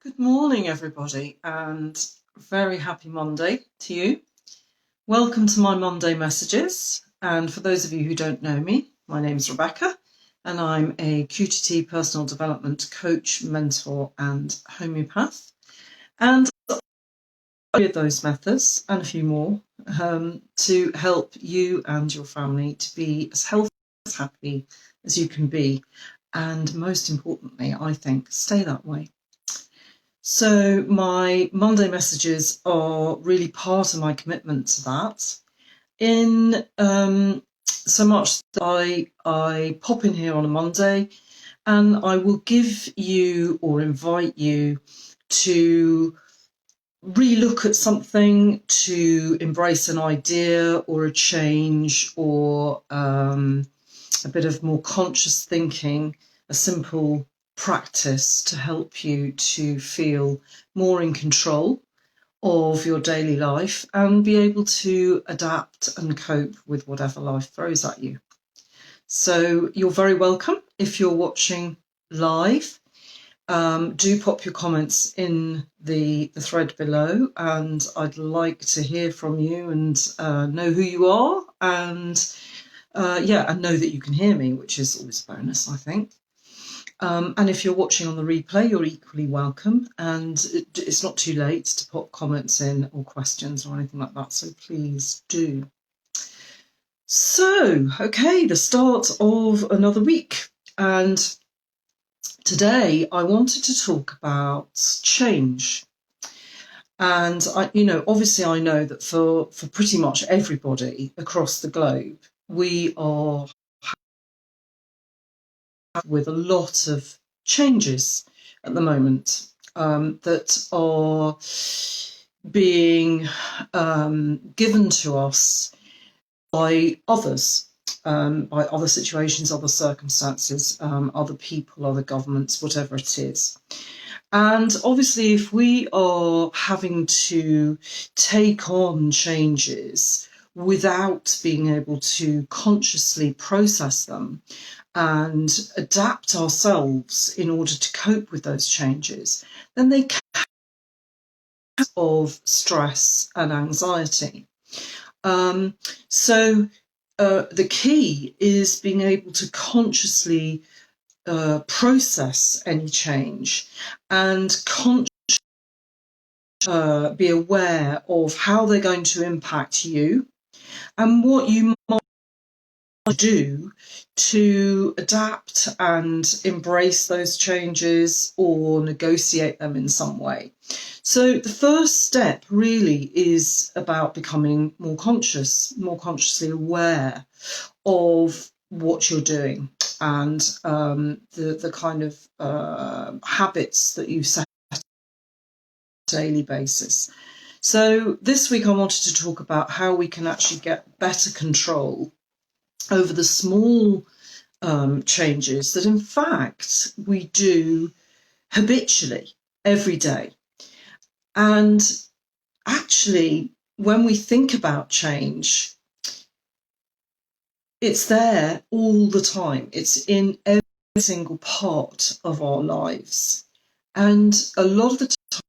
Good morning, everybody, and very happy Monday to you. Welcome to my Monday messages. And for those of you who don't know me, my name's Rebecca, and I'm a QTT personal development coach, mentor, and homeopath. And with those methods and a few more to help you and your family to be as healthy, as happy as you can be. And most importantly, I think, stay that way. So my Monday messages are really part of my commitment to that. In so much that I pop in here on a Monday and I will give you or invite you to relook at something, to embrace an idea or a change or a bit of more conscious thinking, a simple practice to help you to feel more in control of your daily life and be able to adapt and cope with whatever life throws at you. So you're very welcome if you're watching live. Do pop your comments in the thread below, and I'd like to hear from you and know who you are and and know that you can hear me, which is always a bonus, I think. And if you're watching on the replay, you're equally welcome. And it's not too late to pop comments in or questions or anything like that, so please do. So, okay, the start of another week. And today I wanted to talk about change. And, obviously I know that for pretty much everybody across the globe, we are with a lot of changes at the moment that are being given to us by others, by other situations, other circumstances, other people, other governments, whatever it is. And obviously, if we are having to take on changes without being able to consciously process them and adapt ourselves in order to cope with those changes, then they can of stress and anxiety. So the key is being able to consciously process any change and be aware of how they're going to impact you and what you might do to adapt and embrace those changes or negotiate them in some way. So the first step really is about becoming more conscious, more consciously aware of what you're doing and the kind of habits that you set on a daily basis. So this week I wanted to talk about how we can actually get better control over the small changes that in fact we do habitually every day. And actually, when we think about change, it's there all the time. It's in every single part of our lives. And a lot of the time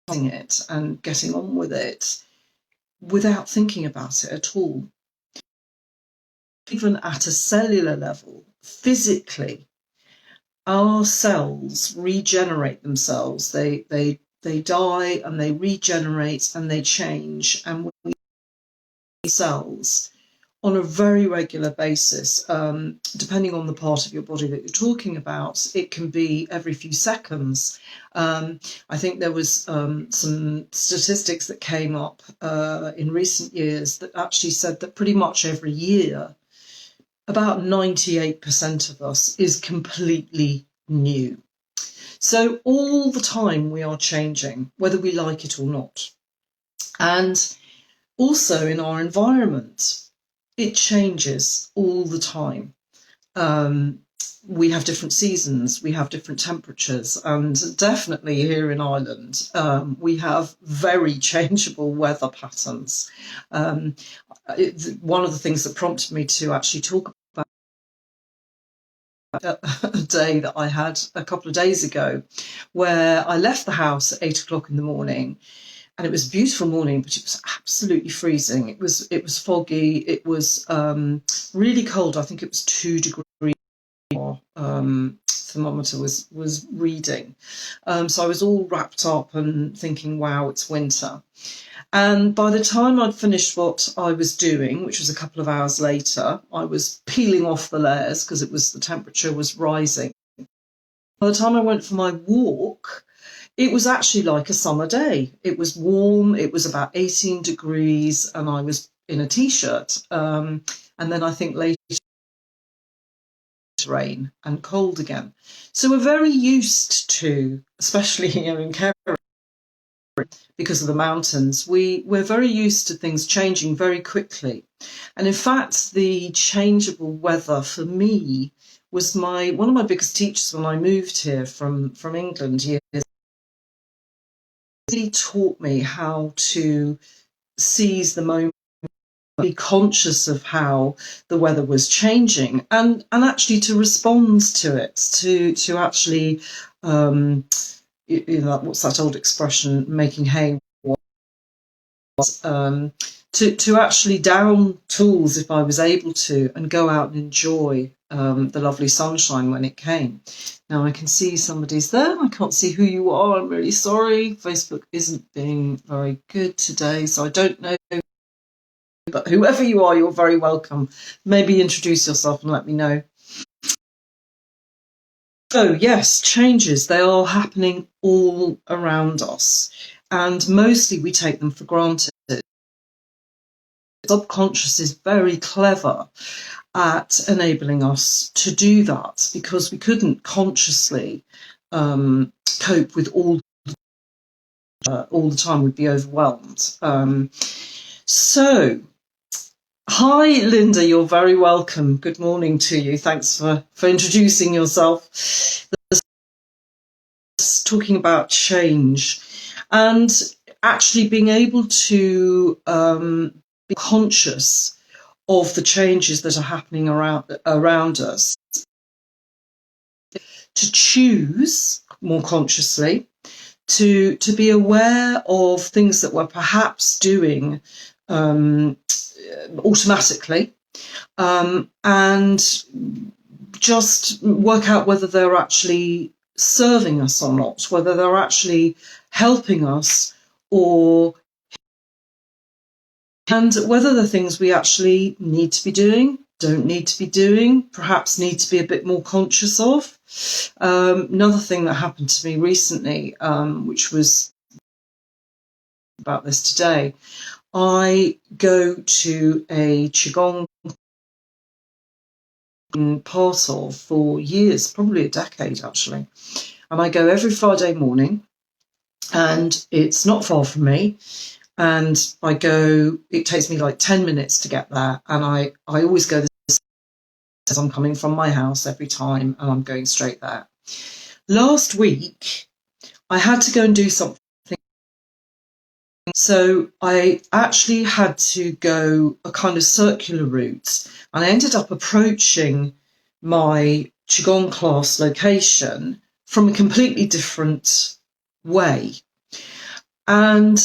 it and getting on with it without thinking about it at all. Even at a cellular level, physically, our cells regenerate themselves. They die and they regenerate and they change, and we cells on a very regular basis. Depending on the part of your body that you're talking about, it can be every few seconds. I think there was some statistics that came up in recent years that actually said that pretty much every year, about 98% of us is completely new. So all the time we are changing, whether we like it or not. And also in our environment, it changes all the time. We have different seasons, we have different temperatures, and definitely here in Ireland, we have very changeable weather patterns. One of the things that prompted me to actually talk about a day that I had a couple of days ago where I left the house at 8 o'clock in the morning, and it was a beautiful morning, but it was absolutely freezing. It was foggy. It was really cold. I think it was 2 degrees. Thermometer was reading. So I was all wrapped up and thinking, wow, it's winter. And by the time I'd finished what I was doing, which was a couple of hours later, I was peeling off the layers because the temperature was rising. By the time I went for my walk, it was actually like a summer day. It was warm. It was about 18 degrees, and I was in a t-shirt. And then I think later rain and cold again. So we're very used to, especially here in Kerry, because of the mountains, we're very used to things changing very quickly. And in fact, the changeable weather for me was one of my biggest teachers when I moved here from England years ago. He taught me how to seize the moment, be conscious of how the weather was changing, and actually to respond to it, to actually what's that old expression, making hay, to actually down tools if I was able to, and go out and enjoy the lovely sunshine when it came. Now I can see somebody's there. I can't see who you are. I'm really sorry. Facebook isn't being very good today, so I don't know. But whoever you are, you're very welcome. Maybe introduce yourself and let me know. So yes, changes, they are happening all around us, and mostly we take them for granted. Subconscious is very clever at enabling us to do that, because we couldn't consciously cope with all the time. We'd be overwhelmed. So hi, Linda, you're very welcome. Good morning to you. Thanks for introducing yourself. Talking about change and actually being able to be conscious of the changes that are happening around us, to choose more consciously, to be aware of things that we're perhaps doing automatically, and just work out whether they're actually serving us or not, whether they're actually helping us, and whether the things we actually need to be doing, don't need to be doing, perhaps need to be a bit more conscious of. Another thing that happened to me recently, which was about this today, I go to a Qigong part of for years, probably a decade actually, and I go every Friday morning, and it's not far from me, and I go, it takes me like 10 minutes to get there, and I always go this, as I'm coming from my house every time, and I'm going straight there. Last week I had to go and do something, so I actually had to go a kind of circular route, and I ended up approaching my Qigong class location from a completely different way. And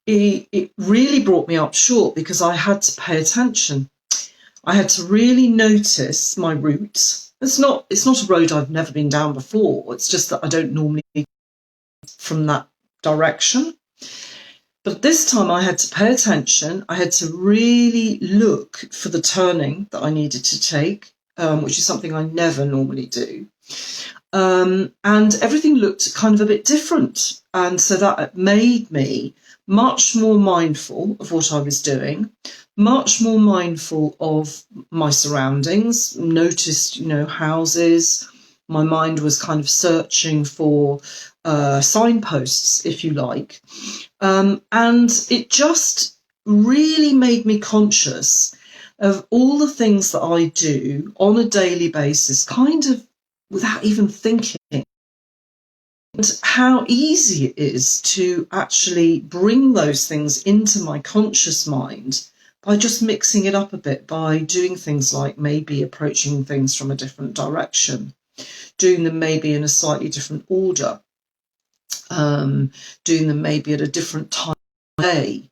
it really brought me up short, because I had to pay attention. I had to really notice my route. It's not a road I've never been down before. It's just that I don't normally from that direction. But this time I had to pay attention. I had to really look for the turning that I needed to take, which is something I never normally do. And everything looked kind of a bit different. And so that made me much more mindful of what I was doing, much more mindful of my surroundings, noticed, houses. My mind was kind of searching for signposts, if you like. And it just really made me conscious of all the things that I do on a daily basis, kind of without even thinking, and how easy it is to actually bring those things into my conscious mind by just mixing it up a bit, by doing things like maybe approaching things from a different direction, doing them maybe in a slightly different order, doing them maybe at a different time of day,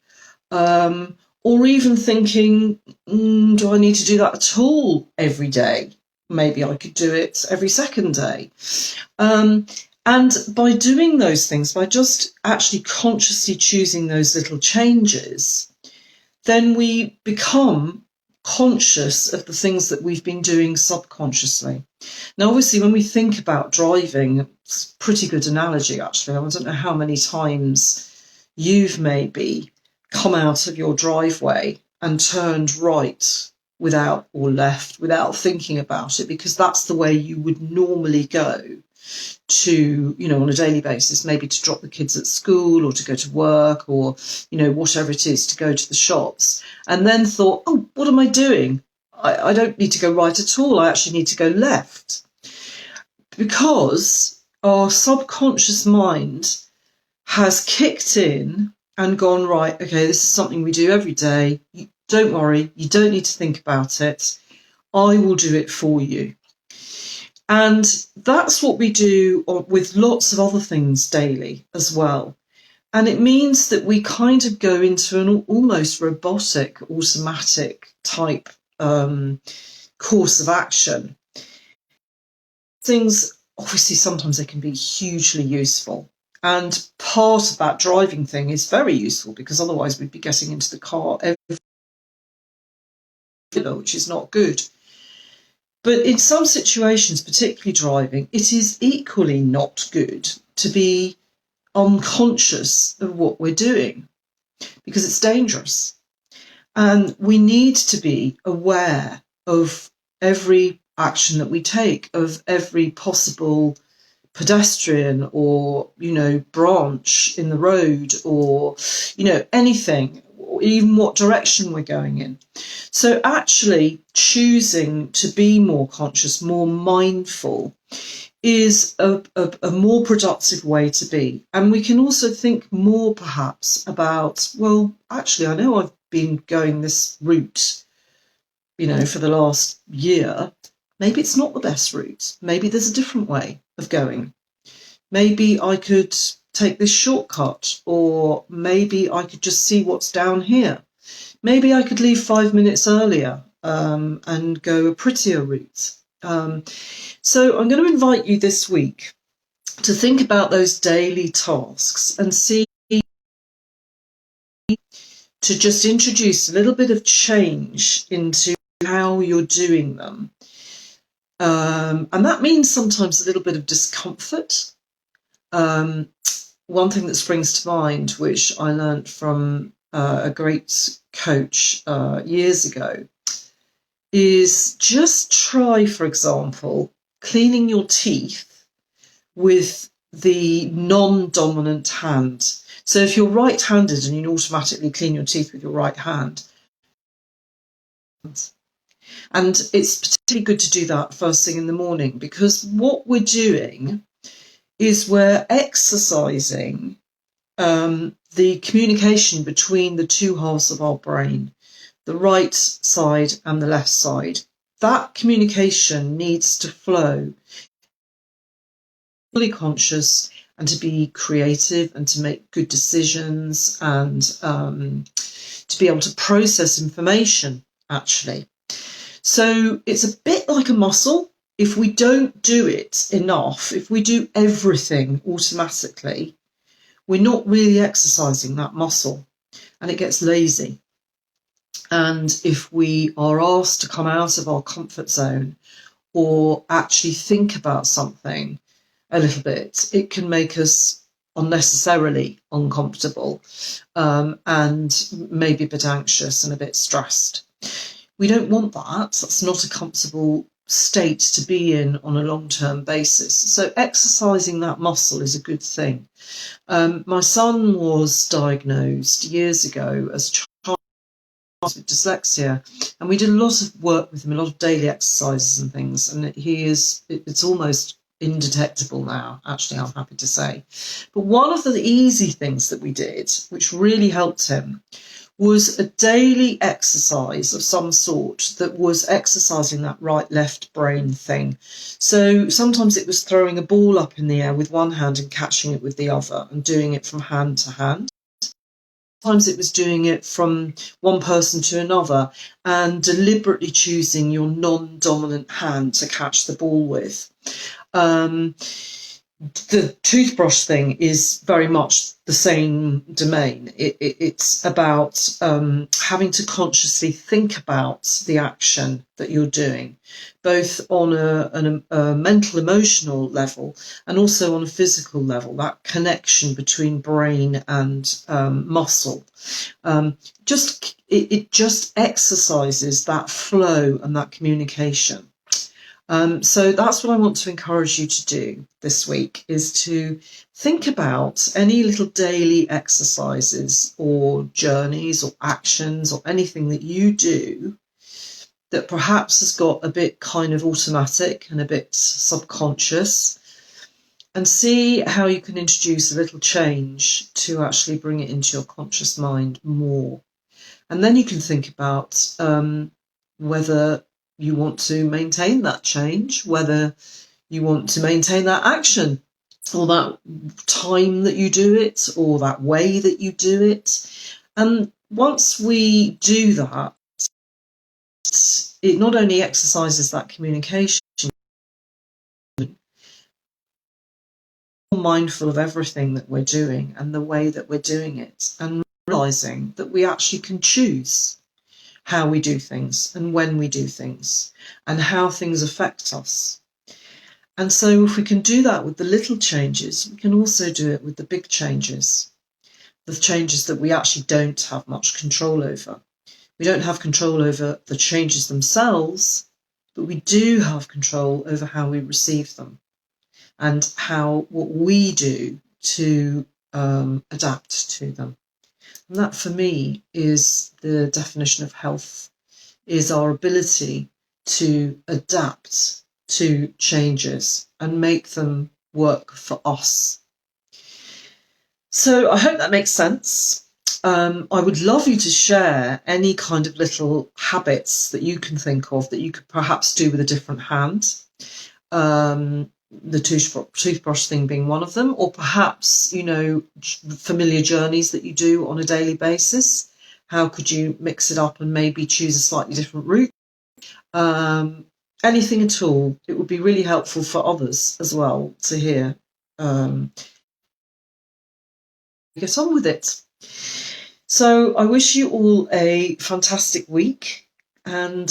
or even thinking, do I need to do that at all every day? Maybe I could do it every second day. And by doing those things, by just actually consciously choosing those little changes, then we become conscious of the things that we've been doing subconsciously. Now, obviously, when we think about driving, it's a pretty good analogy, actually. I don't know how many times you've maybe come out of your driveway and turned right without, or left without thinking about it, because that's the way you would normally go to, on a daily basis, maybe to drop the kids at school or to go to work or, whatever it is, to go to the shops, and then thought, oh, what am I doing? I don't need to go right at all. I actually need to go left. Because our subconscious mind has kicked in and gone, right, okay, this is something we do every day. Don't worry, you don't need to think about it. I will do it for you. And that's what we do with lots of other things daily as well. And it means that we kind of go into an almost robotic, automatic type course of action. Things, obviously, sometimes they can be hugely useful. And part of that driving thing is very useful, because otherwise we'd be getting into the car which is not good. But in some situations, particularly driving, it is equally not good to be unconscious of what we're doing, because it's dangerous. And we need to be aware of every action that we take, of every possible pedestrian or, branch in the road, or, anything, or even what direction we're going in. So actually choosing to be more conscious, more mindful, is a more productive way to be. And we can also think more perhaps about, well, actually, I know I've been going this route, for the last year. Maybe it's not the best route. Maybe there's a different way of going. Maybe I could take this shortcut, or maybe I could just see what's down here. Maybe I could leave 5 minutes earlier and go a prettier route. So I'm going to invite you this week to think about those daily tasks and see, to just introduce a little bit of change into how you're doing them. And that means sometimes a little bit of discomfort. One thing that springs to mind, which I learned from a great coach years ago, is just try, for example, cleaning your teeth with the non-dominant hand. So if you're right-handed and you automatically clean your teeth with your right hand, and it's particularly good to do that first thing in the morning, because what we're doing is we're exercising the communication between the two halves of our brain, the right side and the left side. That communication needs to flow, fully conscious, and to be creative and to make good decisions, and to be able to process information, actually. So it's a bit like a muscle. If we don't do it enough, if we do everything automatically, we're not really exercising that muscle, and it gets lazy. And if we are asked to come out of our comfort zone or actually think about something a little bit, it can make us unnecessarily uncomfortable, and maybe a bit anxious and a bit stressed. We don't want that. That's not a comfortable state to be in on a long-term basis. So exercising that muscle is a good thing. My son was diagnosed years ago as a child with dyslexia, and we did a lot of work with him, a lot of daily exercises and things, and it's almost indetectable now, actually, I'm happy to say. But one of the easy things that we did, which really helped him, was a daily exercise of some sort that was exercising that right-left brain thing. So sometimes it was throwing a ball up in the air with one hand and catching it with the other and doing it from hand to hand. Sometimes it was doing it from one person to another and deliberately choosing your non-dominant hand to catch the ball with. The toothbrush thing is very much the same domain. It's about having to consciously think about the action that you're doing, both on a mental, emotional level and also on a physical level, that connection between brain and muscle. It just exercises that flow and that communication. So that's what I want to encourage you to do this week, is to think about any little daily exercises or journeys or actions or anything that you do that perhaps has got a bit kind of automatic and a bit subconscious, and see how you can introduce a little change to actually bring it into your conscious mind more. And then you can think about whether you want to maintain that change, whether you want to maintain that action or that time that you do it or that way that you do it. And once we do that, it not only exercises that communication, we're mindful of everything that we're doing and the way that we're doing it, and realizing that we actually can choose how we do things and when we do things and how things affect us. And so if we can do that with the little changes, we can also do it with the big changes, the changes that we actually don't have much control over. We don't have control over the changes themselves, but we do have control over how we receive them and what we do to adapt to them. And that, for me, is the definition of health, is our ability to adapt to changes and make them work for us. So I hope that makes sense. I would love you to share any kind of little habits that you can think of that you could perhaps do with a different hand. The toothbrush thing being one of them, or perhaps, familiar journeys that you do on a daily basis. How could you mix it up and maybe choose a slightly different route? Anything at all. It would be really helpful for others as well to hear. Get on with it. So I wish you all a fantastic week. And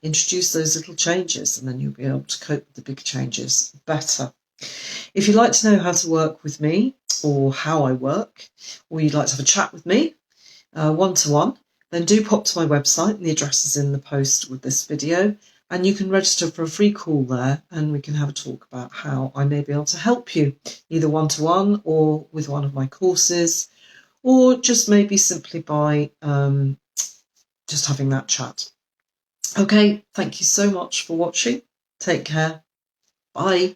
introduce those little changes, and then you'll be able to cope with the big changes better. If you'd like to know how to work with me or how I work, or you'd like to have a chat with me one-to-one, then do pop to my website, and the address is in the post with this video, and you can register for a free call there, and we can have a talk about how I may be able to help you, either one-to-one or with one of my courses, or just maybe simply by just having that chat. Okay, thank you so much for watching. Take care. Bye.